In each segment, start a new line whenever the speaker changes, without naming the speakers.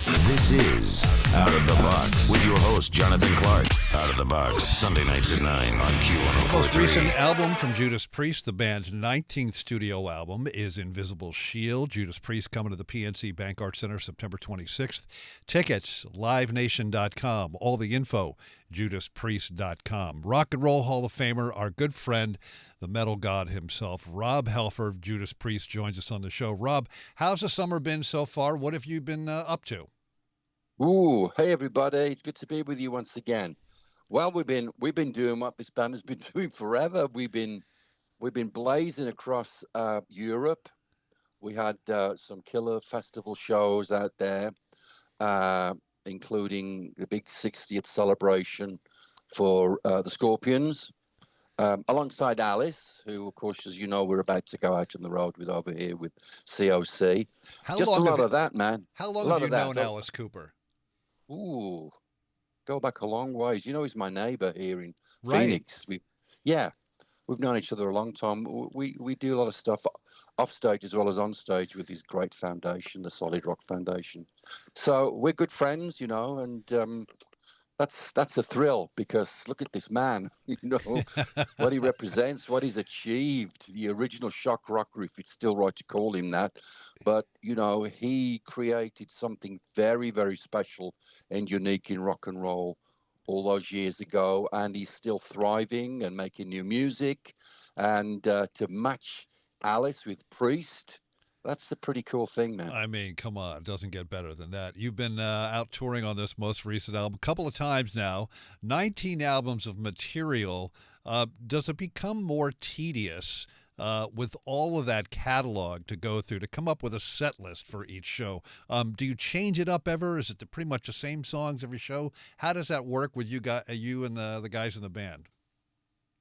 This is Out of the Box with your host, Jonathan Clark. Out of the Box, Sunday nights at 9 on Q104.3.
The most recent album from Judas Priest, the band's 19th studio album, is Invisible Shield. Judas Priest coming to the PNC Bank Arts Center September 26th. Tickets, livenation.com. All the info, judaspriest.com. Rock and Roll Hall of Famer, our good friend, the metal god himself, Rob Halford, Judas Priest, joins us on the show. Rob, how's the summer been so far? What have you been up to?
Ooh, hey everybody! It's good to be with you once again. Well, we've been doing what this band has been doing forever. We've been blazing across Europe. We had some killer festival shows out there, including the big 60th celebration for the Scorpions, alongside Alice, who, of course, as you know, we're about to go out on the road with over here with COC. Just a lot of that, man.
How long have you known Alice Cooper?
Ooh, go back a long ways. You know, he's my neighbor here in Phoenix. We've known each other a long time. We do a lot of stuff off stage as well as on stage with his great foundation, the Solid Rock Foundation. So we're good friends, you know, and that's a thrill because look at this man, you know, what he represents, what he's achieved, the original shock rocker, if it's still right to call him that. But, you know, he created something very, very special and unique in rock and roll all those years ago. And he's still thriving and making new music. And to match Alice with Priest, that's a pretty cool thing, man.
I mean, come on. It doesn't get better than that. You've been out touring on this most recent album a couple of times now. 19 albums of material. Does it become more tedious with all of that catalog to go through, to come up with a set list for each show? Do you change it up ever? Is it pretty much the same songs every show? How does that work with you and the guys in the band?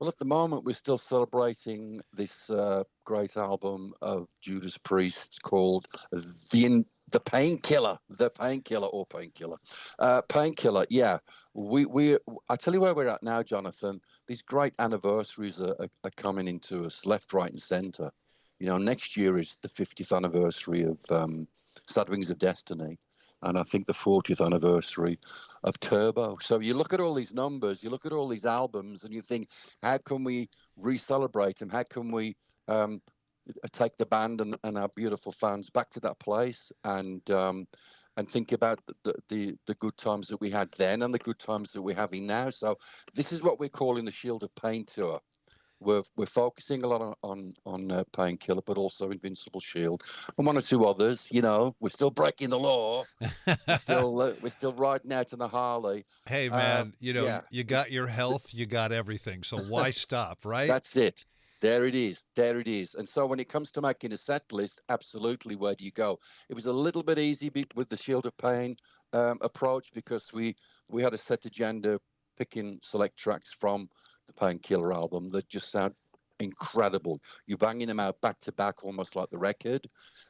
Well, at the moment, we're still celebrating this great album of Judas Priest called The Painkiller, Painkiller. Yeah, I tell you where we're at now, Jonathan. These great anniversaries are coming into us left, right, and centre. You know, next year is the 50th anniversary of Sad Wings of Destiny. And I think the 40th anniversary of Turbo. So you look at all these numbers, you look at all these albums, and you think, how can we re-celebrate them? How can we take the band and our beautiful fans back to that place and think about the good times that we had then and the good times that we're having now? So this is what we're calling the Shield of Pain Tour. We're focusing a lot on Painkiller, but also Invincible Shield and one or two others. You know, we're still breaking the law. we're still riding out on the Harley.
Hey man, you got your health, you got everything. So why stop, right?
That's it. There it is. And so when it comes to making a set list, absolutely, where do you go? It was a little bit easy with the Shield of Pain approach because we had a set agenda, picking select tracks from the Painkiller album that just sound incredible. You're banging them out back to back, almost like the record,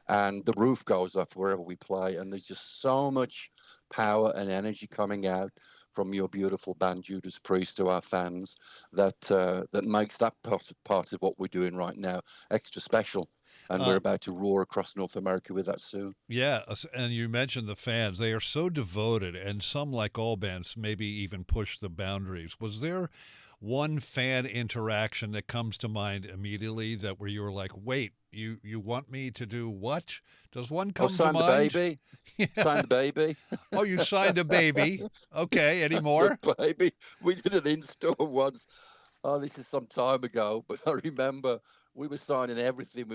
and the roof goes off wherever we play. And there's just so much power and energy coming out from your beautiful band, Judas Priest, to our fans that makes that part of what we're doing right now extra special. And we're about to roar across North America with that soon.
Yeah, and you mentioned the fans. They are so devoted, and some, like all bands, maybe even push the boundaries. Was there one fan interaction that comes to mind immediately that where you were like, wait, you want me to do what? Does one come to mind?
Signed the baby.
Yeah.
Signed the baby.
Oh, you signed a baby. Okay, any more?
Baby. We did an in-store once. Oh, this is some time ago, but I remember we were signing everything.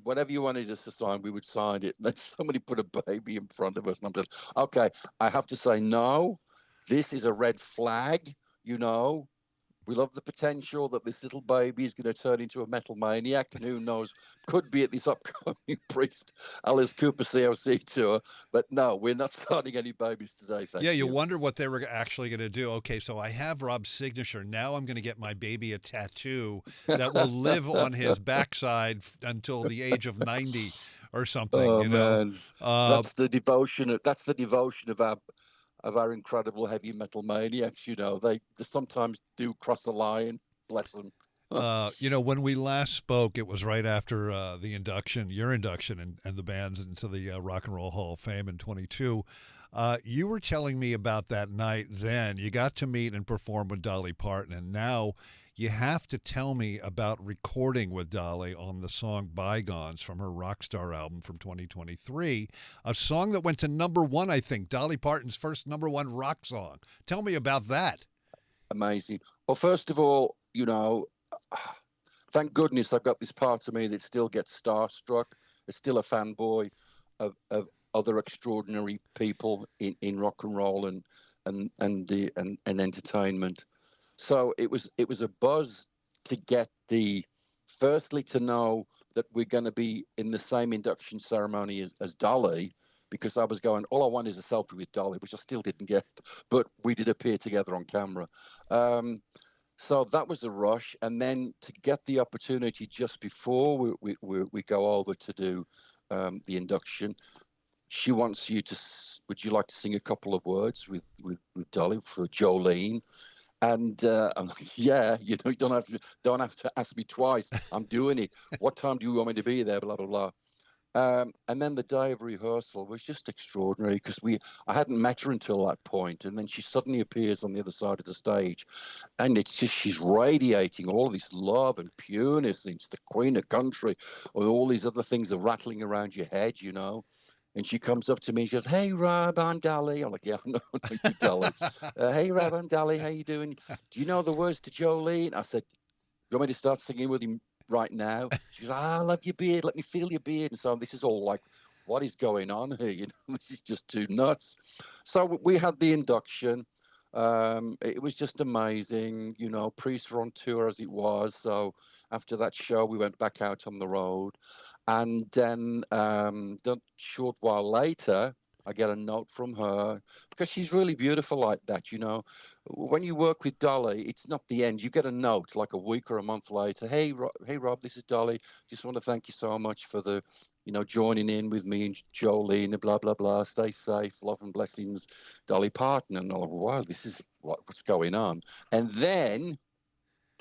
Whatever you wanted us to sign, we would sign it. And then somebody put a baby in front of us. And I'm just, okay, I have to say, no, this is a red flag, you know. We love the potential that this little baby is going to turn into a metal maniac, and who knows, could be at this upcoming Priest Alice Cooper COC tour. But no, we're not signing any babies today. Thank you.
You wonder what they were actually going to do. Okay, so I have Rob's signature. Now I'm going to get my baby a tattoo that will live on his backside until the age of 90 or something.
Oh,
you know?
Man. That's the devotion of our incredible heavy metal maniacs. You know, they sometimes do cross the line, bless them.
When we last spoke, it was right after the induction, your induction, and the band's into the Rock and Roll Hall of Fame in 22. You were telling me about that night then. You got to meet and perform with Dolly Parton, and now you have to tell me about recording with Dolly on the song Bygones from her Rockstar album from 2023, a song that went to #1, I think, Dolly Parton's first #1 rock song. Tell me about that.
Amazing. Well, first of all, thank goodness I've got this part of me that still gets starstruck. It's still a fanboy of other extraordinary people in rock and roll and entertainment. So it was a buzz to get firstly to know that we're going to be in the same induction ceremony as Dolly, because I was going, all I want is a selfie with Dolly, which I still didn't get, but we did appear together on camera. So that was a rush. And then to get the opportunity just before we go over to do the induction, she wants you to, would you like to sing a couple of words with Dolly for Jolene? And I'm like, yeah, you don't have to ask me twice. I'm doing it. What time do you want me to be there? Blah, blah, blah. And then the day of rehearsal was just extraordinary because I hadn't met her until that point, and then she suddenly appears on the other side of the stage, and it's just she's radiating all this love and pureness. It's the Queen of Country, or all these other things are rattling around your head, And she comes up to me and she goes, "Hey, Rob, I'm Dolly." I'm like, "Yeah, I know you, Dolly." "Hey, Rob, I'm Dolly. How you doing? Do you know the words to Jolene?" I said, "You want me to start singing with him right now?" She goes, "I love your beard. Let me feel your beard." And so this is all like, what is going on here? This is just too nuts. So we had the induction. It was just amazing. Priests were on tour as it was. So after that show, we went back out on the road. And then a short while later, I get a note from her because she's really beautiful like that. When you work with Dolly, it's not the end. You get a note like a week or a month later. "Hey, Rob, this is Dolly. Just want to thank you so much for the, joining in with me and Jolene, blah, blah, blah. Stay safe. Love and blessings, Dolly Parton." And I'm like, wow, this is what's going on. And then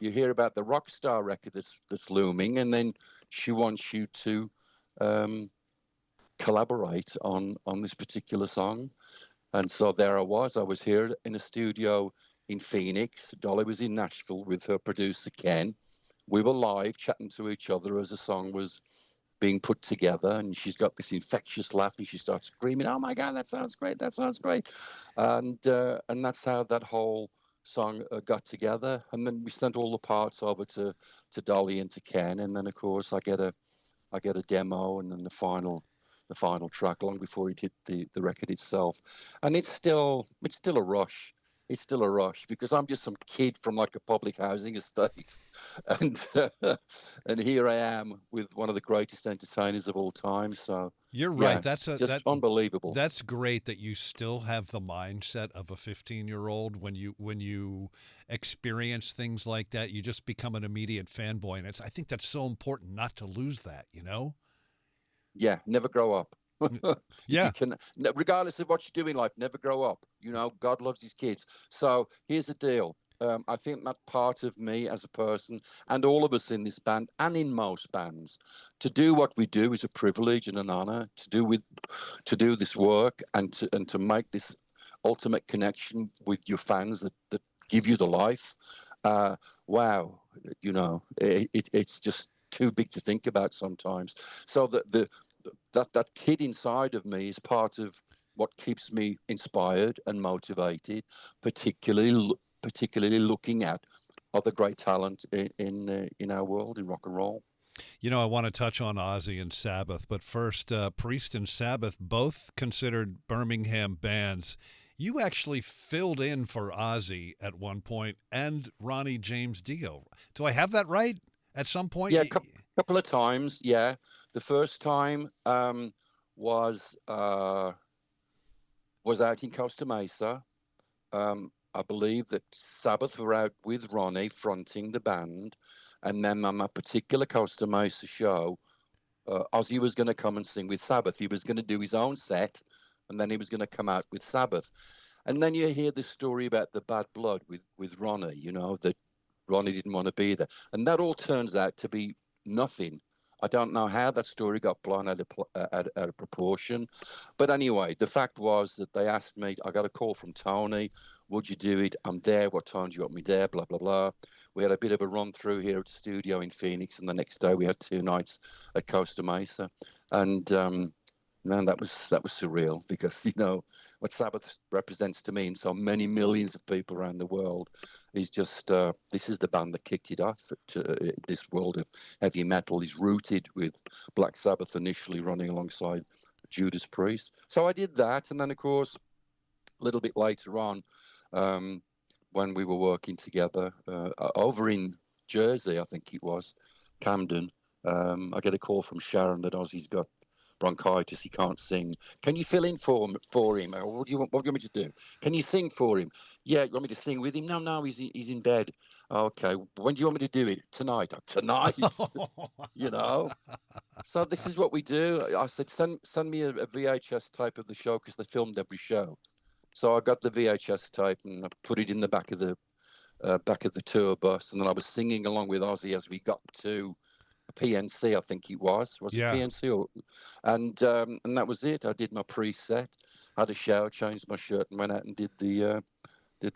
you hear about the Rockstar record that's looming, and then she wants you to collaborate on this particular song. And so there I was here in a studio in Phoenix. Dolly was in Nashville with her producer Ken. We were live chatting to each other as the song was being put together, and she's got this infectious laugh and she starts screaming, "Oh my God, that sounds great, that sounds great." And that's how that whole song got together. And then we sent all the parts over to Dolly and to Ken, and then of course I get a demo, and then the final track long before it hit the record itself. And it's still a rush. It's still a rush because I'm just some kid from like a public housing estate, and and here I am with one of the greatest entertainers of all time. So
You're
yeah,
right. That's
unbelievable.
That's great that you still have the mindset of a 15-year-old when you experience things like that. You just become an immediate fanboy, and I think that's so important not to lose that.
Yeah, never grow up.
Yeah.
You can, regardless of what you do in life, never grow up. God loves his kids. So here's the deal. I think that part of me as a person, and all of us in this band and in most bands, to do what we do is a privilege and an honor. To do this work and to make this ultimate connection with your fans that give you the life. Wow, it's just too big to think about sometimes. So that kid inside of me is part of what keeps me inspired and motivated, particularly looking at other great talent in our world in rock and roll.
I want to touch on Ozzy and Sabbath, but first, Priest and Sabbath, both considered Birmingham bands. You actually filled in for Ozzy at one point and Ronnie James Dio. Do I have that right? At some point?
Yeah, couple of times. Yeah, the first time was out in Costa Mesa. I believe that Sabbath were out with Ronnie fronting the band, and then on that particular Costa Mesa show, Ozzy was going to come and sing with Sabbath. He was going to do his own set, and then he was going to come out with Sabbath. And then you hear the story about the bad blood with Ronnie. That Ronnie didn't want to be there. And that all turns out to be nothing. I don't know how that story got blown out of proportion. But anyway, the fact was that they asked me, I got a call from Tony, would you do it? I'm there. What time do you want me there? Blah, blah, blah. We had a bit of a run through here at the studio in Phoenix. And the next day we had 2 nights at Costa Mesa. And man, that was surreal because, you know, what Sabbath represents to me and so many millions of people around the world is just, this is the band that kicked it off. This world of heavy metal is rooted with Black Sabbath initially running alongside Judas Priest. So I did that. And then, of course, a little bit later on, when we were working together over in Jersey, I think it was, Camden, I get a call from Sharon that Ozzy's got bronchitis, he can't sing. Can you fill in for him? What do you want me to do? Can you sing for him? Yeah, you want me to sing with him? No, he's in bed. Okay, when do you want me to do it? Tonight. Tonight, you know. So this is what we do. I said, send me a VHS tape of the show because they filmed every show. So I got the VHS tape and I put it in the back of the tour bus, and then I was singing along with Ozzy as we got to PNC, I think it was. Was it PNC? And that was it. I did my preset, had a shower, changed my shirt, and went out and did the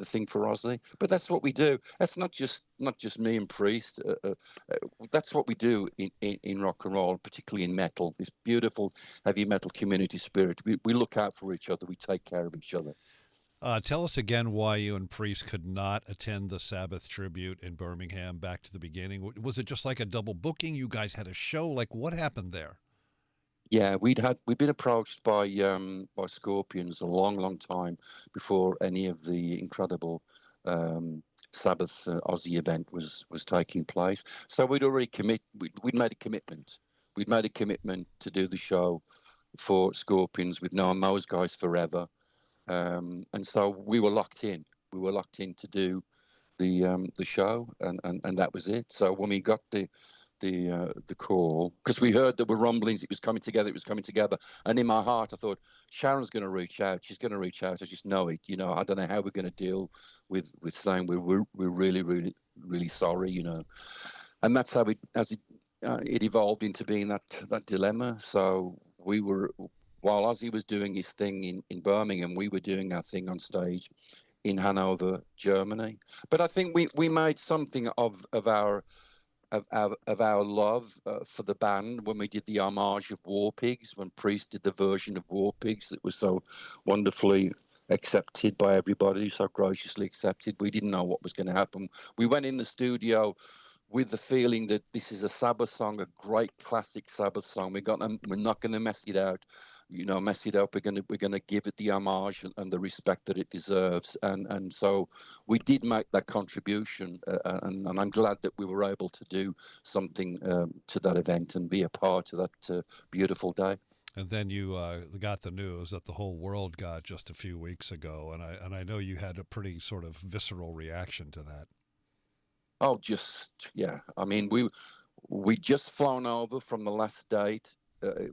thing for Ozzy. But that's what we do. That's not just me and Priest. That's what we do in rock and roll, particularly in metal. This beautiful heavy metal community spirit. We look out for each other. We take care of each other.
Tell us again why you and Priest could not attend the Sabbath tribute in Birmingham back to the beginning. Was it just like a double booking? You guys had a show? Like, what happened there?
Yeah, we'd been approached by Scorpions a long time before any of the incredible Sabbath Ozzy event was taking place. So we'd already we'd made a commitment. We'd made a commitment to do the show for Scorpions. We've known those guys forever. And so we were locked in. We were locked in to do the show, and that was it. So when we got the call, because we heard there were rumblings, it was coming together, and in my heart I thought, Sharon's going to reach out. She's going to reach out. I just know it. You know, I don't know how we're going to deal with saying we're really sorry. You know, and that's how it evolved into being that dilemma. So we were. While Ozzy was doing his thing in Birmingham, we were doing our thing on stage in Hanover, Germany. But I think we made something of our love for the band when we did the homage of War Pigs, when Priest did the version of War Pigs that was so wonderfully accepted by everybody, so graciously accepted. We didn't know what was going to happen. We went in the studio with the feeling that this is a Sabbath song, a great classic Sabbath song. We're not going to mess it out, you know, mess it up. We're going to give it the homage and the respect that it deserves. And so we did make that contribution, and I'm glad that we were able to do something to that event and be a part of that beautiful day.
And then you got the news that the whole world got just a few weeks ago, and I know you had a pretty sort of visceral reaction to that.
Oh, yeah. I mean, we just flown over from the last date,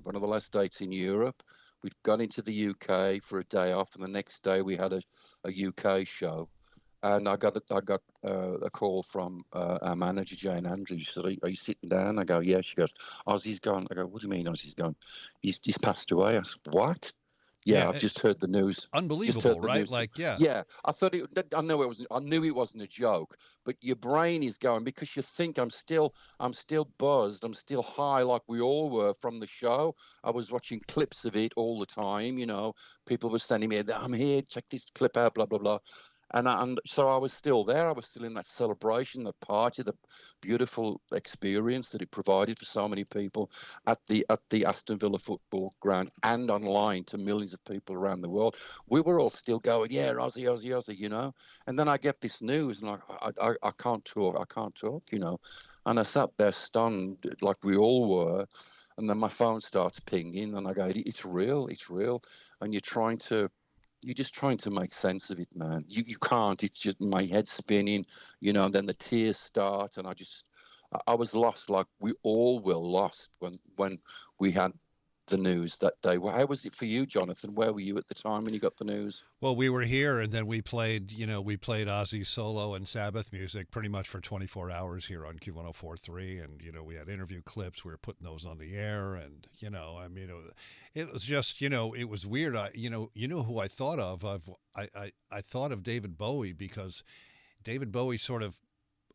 one of the last dates in Europe. We'd gone into the UK for a day off, and the next day we had a UK show. And I got a call from our manager, Jane Andrews. She said, "Are you sitting down?" I go, "Yeah." She goes, "Ozzy's gone." I go, "What do you mean Ozzy's gone?" He's passed away. I said, "What?" Yeah, I've just heard the news.
Unbelievable, right? News. Like, yeah.
Yeah, I knew it wasn't a joke, but your brain is going because you think I'm still buzzed, I'm still high, like we all were from the show. I was watching clips of it all the time. You know, people were sending me, "I'm here, check this clip out," blah blah blah. And so I was still there. I was still in that celebration, the party, the beautiful experience that it provided for so many people at the Aston Villa football ground and online to millions of people around the world. We were all still going, "Yeah, Ozzy, Ozzy, Ozzy," you know. And then I get this news, and I can't talk, you know. And I sat there stunned, like we all were. And then my phone starts pinging, and I go, "It's real, it's real." And you're just trying to make sense of it, man. You can't. It's just my head spinning, you know, and then the tears start. And I was lost, like we all were lost when we had the news that day. Well, how was it for you, Jonathan? Where were you at the time when you got the news?
Well, we were here, and then we played Ozzy solo and Sabbath music pretty much for 24 hours here on Q1043, and we had interview clips. We were putting those on the air, and I mean, it was just, it was weird. Who I thought of? I thought of David Bowie, because David Bowie sort of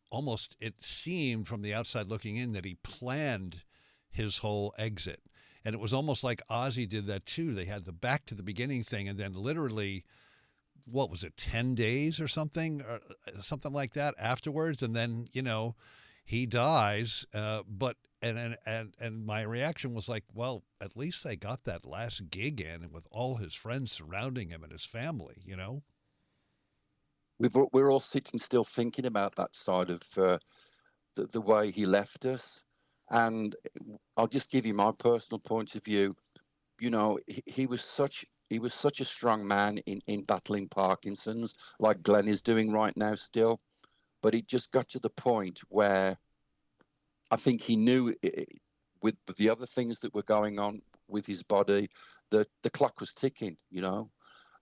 almost, it seemed from the outside looking in, that he planned his whole exit. And it was almost like Ozzy did that too. They had the back to the beginning thing, and then literally, what was it, 10 days or something like that afterwards. And then, he dies. And my reaction was like, well, at least they got that last gig in with all his friends surrounding him and his family,
We're all sitting still thinking about that side of the way he left us. And I'll just give you my personal point of view. He was such a strong man in battling Parkinson's, like Glenn is doing right now still. But it just got to the point where I think he knew, with the other things that were going on with his body, that the clock was ticking,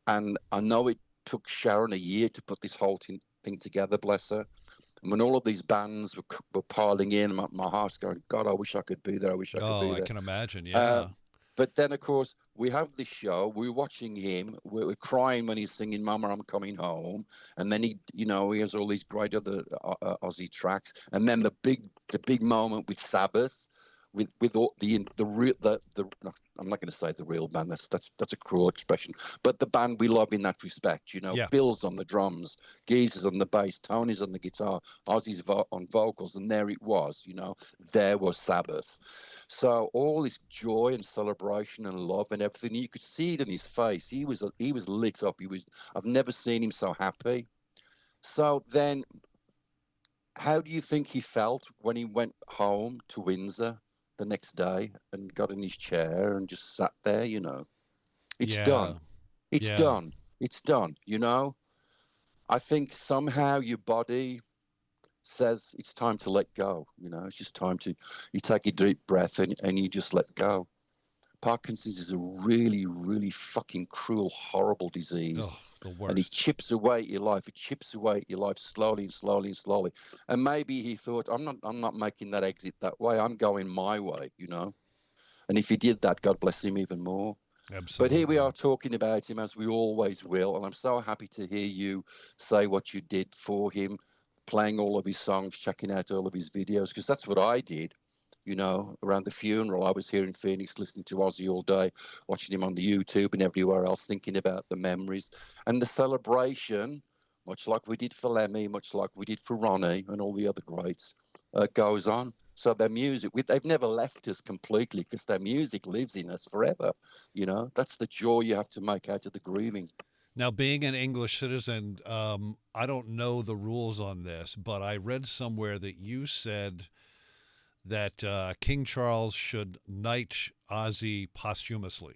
And I know it took Sharon a year to put this whole thing together, bless her. And when all of these bands were piling in, my heart's going, God, I wish I could be there. I wish I could be there.
I can imagine, yeah.
But then, of course, we have this show. We're watching him. We're crying when he's singing "Mama, I'm Coming Home," and then he has all these great other Ozzy tracks. And then the big moment with Sabbath, with all the real I'm not going to say the real band. That's a cruel expression. But the band we love in that respect,
Yeah.
Bill's on the drums, Geezer's on the bass, Tony's on the guitar, Ozzy's on vocals, and there it was. There was Sabbath. So all this joy and celebration and love and everything, you could see it in his face. He was lit up. I've never seen him so happy. So then, how do you think he felt when he went home to Windsor the next day and got in his chair and just sat there? It's done. It's done. It's done. I think somehow your body says it's time to let go. It's just time to, you take a deep breath and you just let go. Parkinson's is a really, really fucking cruel, horrible disease.
Oh, the worst.
And it chips away at your life. It chips away at your life slowly and slowly and slowly. And maybe he thought, I'm not making that exit that way. I'm going my way, And if he did that, God bless him even more.
Absolutely.
But here we are talking about him, as we always will. And I'm so happy to hear you say what you did for him, playing all of his songs, checking out all of his videos, because that's what I did. Around the funeral, I was here in Phoenix listening to Ozzy all day, watching him on the YouTube and everywhere else, thinking about the memories and the celebration, much like we did for Lemmy, much like we did for Ronnie and all the other greats, goes on. So their music, they've never left us completely, because their music lives in us forever. That's the joy you have to make out of the grieving.
Now, being an English citizen, I don't know the rules on this, but I read somewhere that you said that King Charles should knight Ozzy posthumously.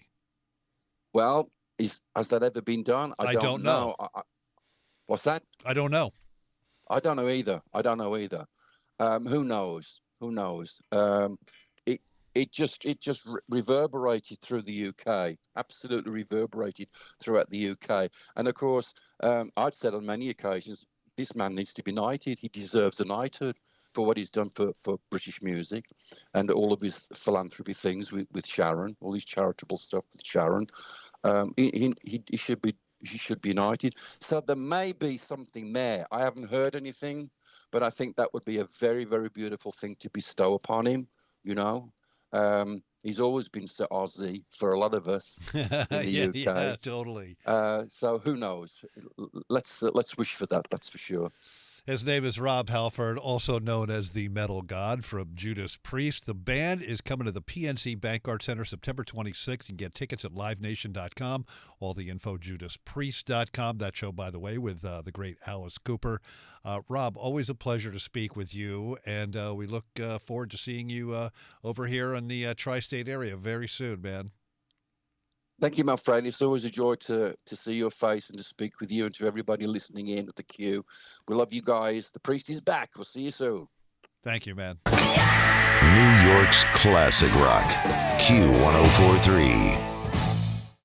Well, has that ever been done?
I don't know.
What's that?
I don't know.
I don't know either. Who knows? It just reverberated through the UK. Absolutely reverberated throughout the UK. And of course, I'd said on many occasions, this man needs to be knighted. He deserves a knighthood for what he's done for British music and all of his philanthropy things with Sharon, all his charitable stuff with Sharon. He should be knighted. So there may be something there. I haven't heard anything, but I think that would be a very, very beautiful thing to bestow upon him. He's always been Sir Ozzy for a lot of us in the UK.
Yeah, totally.
So who knows? Let's wish for that. That's for sure.
His name is Rob Halford, also known as the Metal God from Judas Priest. The band is coming to the PNC Bank Art Center September 26th. You can get tickets at livenation.com. All the info, judaspriest.com. That show, by the way, with the great Alice Cooper. Rob, always a pleasure to speak with you, and we look forward to seeing you over here in the tri-state area very soon, man.
Thank you, my friend. It's always a joy to see your face and to speak with you, and to everybody listening in at the Q. We love you guys. The priest is back. We'll see you soon.
Thank you, man.
New York's classic rock. Q1043.